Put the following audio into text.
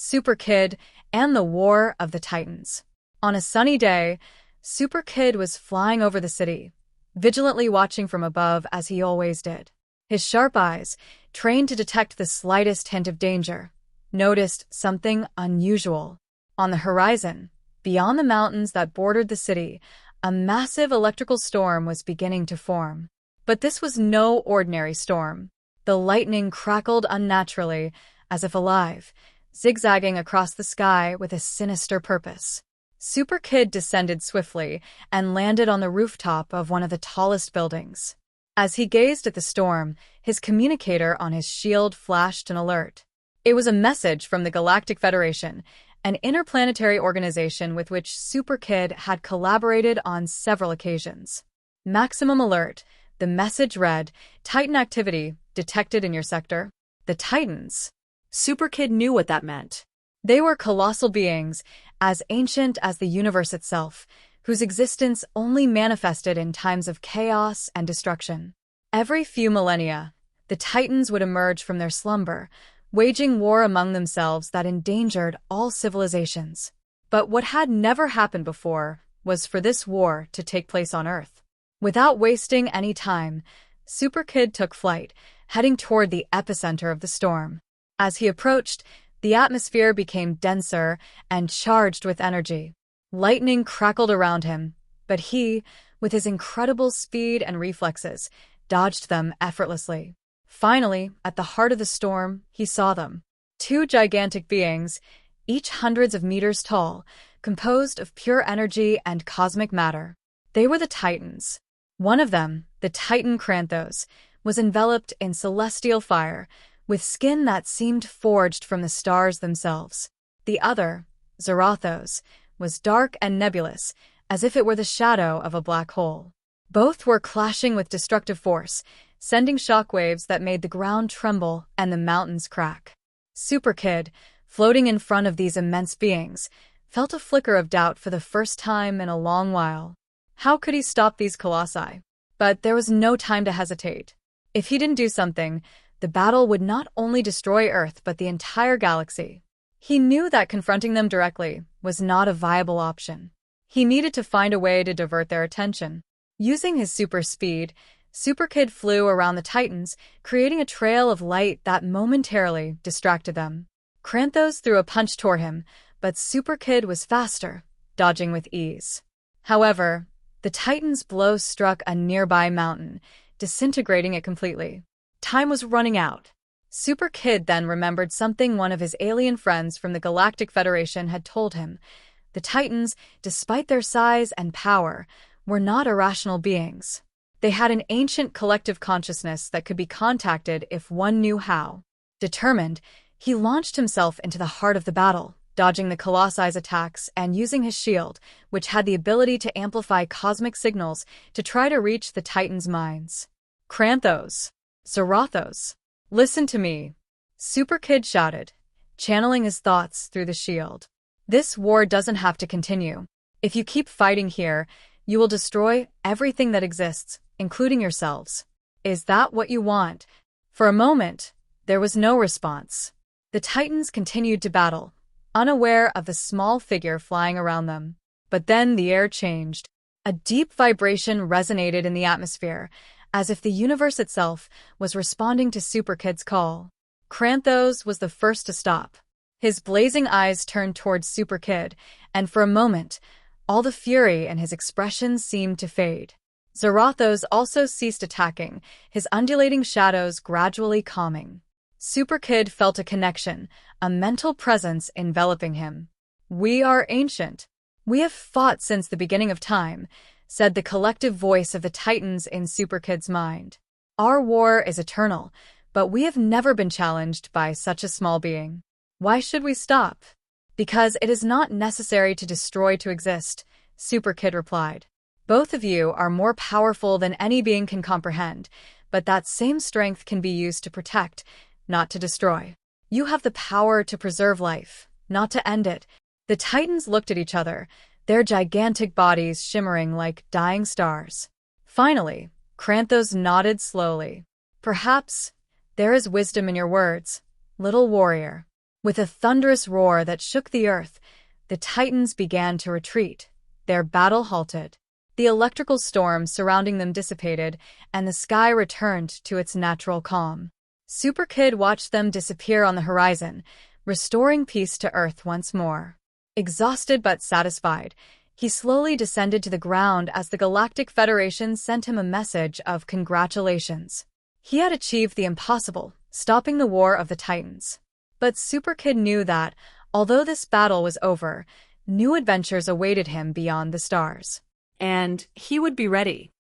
SuperKid, and the War of the Titans. On a sunny day, SuperKid was flying over the city, vigilantly watching from above as he always did. His sharp eyes, trained to detect the slightest hint of danger, noticed something unusual. On the horizon, beyond the mountains that bordered the city, a massive electrical storm was beginning to form. But this was no ordinary storm. The lightning crackled unnaturally, as if alive, zigzagging across the sky with a sinister purpose. SuperKid descended swiftly and landed on the rooftop of one of the tallest buildings. As he gazed at the storm, his communicator on his shield flashed an alert. It was a message from the Galactic Federation, an interplanetary organization with which SuperKid had collaborated on several occasions. Maximum alert. The message read, "Titan activity detected in your sector." The Titans. SuperKid knew what that meant. They were colossal beings, as ancient as the universe itself, whose existence only manifested in times of chaos and destruction. Every few millennia, the Titans would emerge from their slumber, waging war among themselves that endangered all civilizations. But what had never happened before was for this war to take place on Earth. Without wasting any time, SuperKid took flight, heading toward the epicenter of the storm. As he approached, the atmosphere became denser and charged with energy. Lightning crackled around him, but he, with his incredible speed and reflexes, dodged them effortlessly. Finally, at the heart of the storm, he saw them. Two gigantic beings, each hundreds of meters tall, composed of pure energy and cosmic matter. They were the Titans. One of them, the Titan Kratos, was enveloped in celestial fire, with skin that seemed forged from the stars themselves. The other, Zarathos, was dark and nebulous, as if it were the shadow of a black hole. Both were clashing with destructive force, sending shockwaves that made the ground tremble and the mountains crack. SuperKid, floating in front of these immense beings, felt a flicker of doubt for the first time in a long while. How could he stop these colossi? But there was no time to hesitate. If he didn't do something, the battle would not only destroy Earth but the entire galaxy. He knew that confronting them directly was not a viable option. He needed to find a way to divert their attention. Using his super speed, SuperKid flew around the Titans, creating a trail of light that momentarily distracted them. Kratos threw a punch toward him, but SuperKid was faster, dodging with ease. However, the Titan's blow struck a nearby mountain, disintegrating it completely. Time was running out. SuperKid then remembered something one of his alien friends from the Galactic Federation had told him. The Titans, despite their size and power, were not irrational beings. They had an ancient collective consciousness that could be contacted if one knew how. Determined, he launched himself into the heart of the battle, dodging the Colossi's attacks and using his shield, which had the ability to amplify cosmic signals, to try to reach the Titans' minds. Kratos. Zarathos. Listen to me. SuperKid shouted, channeling his thoughts through the shield. This war doesn't have to continue. If you keep fighting here, you will destroy everything that exists, including yourselves. Is that what you want? For a moment, there was no response. The Titans continued to battle, unaware of the small figure flying around them. But then the air changed. A deep vibration resonated in the atmosphere, as if the universe itself was responding to SuperKid's call. Kratos was the first to stop. His blazing eyes turned towards SuperKid, and for a moment, all the fury in his expression seemed to fade. Zarathos also ceased attacking, his undulating shadows gradually calming. SuperKid felt a connection, a mental presence enveloping him. "We are ancient. We have fought since the beginning of time," said the collective voice of the Titans in SuperKid's mind. "Our war is eternal, but we have never been challenged by such a small being. Why should we stop?" "Because it is not necessary to destroy to exist," SuperKid replied. "Both of you are more powerful than any being can comprehend, but that same strength can be used to protect, not to destroy. You have the power to preserve life, not to end it." The Titans looked at each other, their gigantic bodies shimmering like dying stars. Finally, Kratos nodded slowly. "Perhaps there is wisdom in your words, little warrior." With a thunderous roar that shook the earth, the Titans began to retreat. Their battle halted. The electrical storm surrounding them dissipated, and the sky returned to its natural calm. SuperKid watched them disappear on the horizon, restoring peace to Earth once more. Exhausted but satisfied, he slowly descended to the ground as the Galactic Federation sent him a message of congratulations. He had achieved the impossible, stopping the War of the Titans. But SuperKid knew that, although this battle was over, new adventures awaited him beyond the stars. And he would be ready.